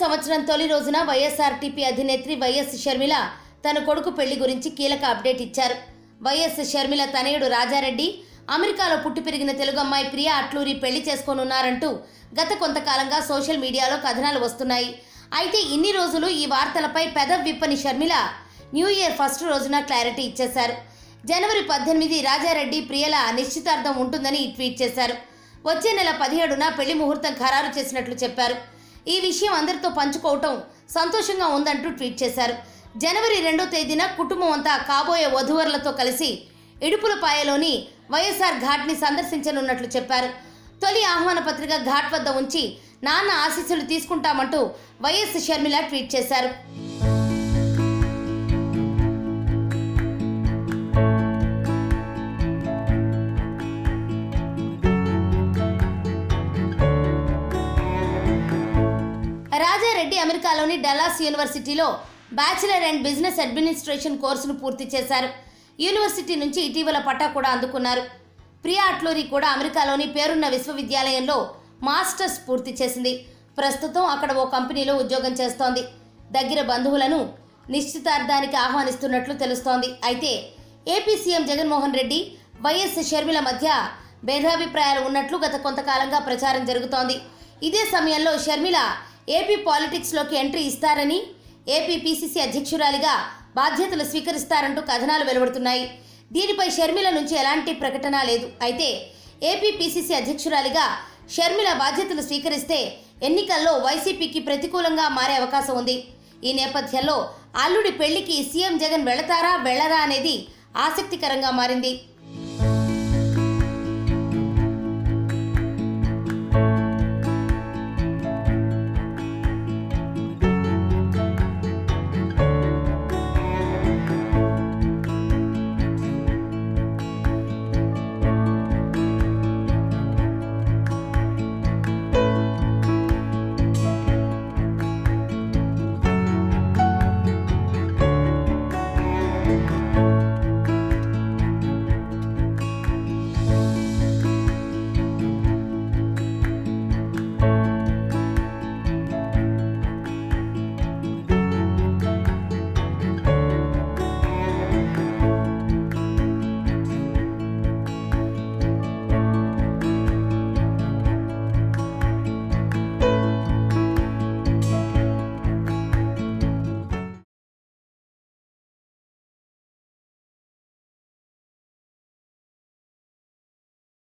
సంవత్సరం తొలి రోజున వైఎస్ఆర్టీపీ అధినేత్రి వైఎస్ షర్మిల తన కొడుకు పెళ్లి గురించి కీలక అప్డేట్ ఇచ్చారు. వైఎస్ షర్మిల తనయుడు రాజారెడ్డి అమెరికాలో పుట్టి పెరిగిన తెలుగు అమ్మాయి ప్రియా అట్లూరి పెళ్లి చేసుకోనున్నారంటూ గత కొంతకాలంగా సోషల్ మీడియాలో కథనాలు వస్తున్నాయి. అయితే ఇన్ని రోజులు ఈ వార్తలపై పెదవి విప్పని షర్మిల న్యూ ఇయర్ ఫస్ట్ రోజున క్లారిటీ ఇచ్చేశారు. జనవరి 18 రాజారెడ్డి ప్రియల నిశ్చితార్థం ఉంటుందని ట్వీట్ చేశారు. వచ్చే నెల 17న పెళ్లి ముహూర్తం ఖరారు చేసినట్లు చెప్పారు. ఈ విషయం అందరితో పంచుకోవటం సంతోషంగా ఉందంటూ ట్వీట్ చేశారు. జనవరి 2వ తేదీన కుటుంబం అంతా కాబోయే వధూవరులతో కలిసి ఇడుపులపాయలోని వైఎస్ఆర్ ఘాట్ని సందర్శించనున్నట్లు చెప్పారు. తొలి ఆహ్వాన పత్రిక ఘాట్ వద్ద ఉంచి నాన్న ఆశీస్సులు తీసుకుంటామంటూ వైఎస్ షర్మిల ట్వీట్ చేశారు. రాజారెడ్డి అమెరికాలోని డల్లాస్ యూనివర్సిటీలో బ్యాచిలర్ అండ్ బిజినెస్ అడ్మినిస్ట్రేషన్ కోర్సును పూర్తి చేశారు. యూనివర్సిటీ నుంచి ఇటీవల పట్టా కూడా అందుకున్నారు. ప్రియా అట్లూరి కూడా అమెరికాలోని పేరున్న విశ్వవిద్యాలయంలో మాస్టర్స్ పూర్తి చేసింది. ప్రస్తుతం అక్కడ ఓ కంపెనీలో ఉద్యోగం చేస్తోంది. దగ్గర బంధువులను నిశ్చితార్థానికి ఆహ్వానిస్తున్నట్లు తెలుస్తోంది. అయితే AP CM Jaganmohan Reddy YS Sharmila మధ్య భేదాభిప్రాయాలు ఉన్నట్లు గత కొంతకాలంగా ప్రచారం జరుగుతోంది. ఇదే సమయంలో షర్మిల ఏపీ పాలిటిక్స్లోకి ఎంట్రీ ఇస్తారని, ఏపీ పీసీసీ అధ్యక్షురాలిగా బాధ్యతలు స్వీకరిస్తారంటూ కథనాలు వెలువడుతున్నాయి. దీనిపై షర్మిల నుంచి ఎలాంటి ప్రకటన లేదు. అయితే ఏపీ పీసీసీ అధ్యక్షురాలిగా షర్మిల బాధ్యతలు స్వీకరిస్తే ఎన్నికల్లో వైసీపీకి ప్రతికూలంగా మారే అవకాశం ఉంది. ఈ నేపథ్యంలో అల్లుడి పెళ్లికి సీఎం జగన్ వెళతారా వెళ్లరా అనేది ఆసక్తికరంగా మారింది.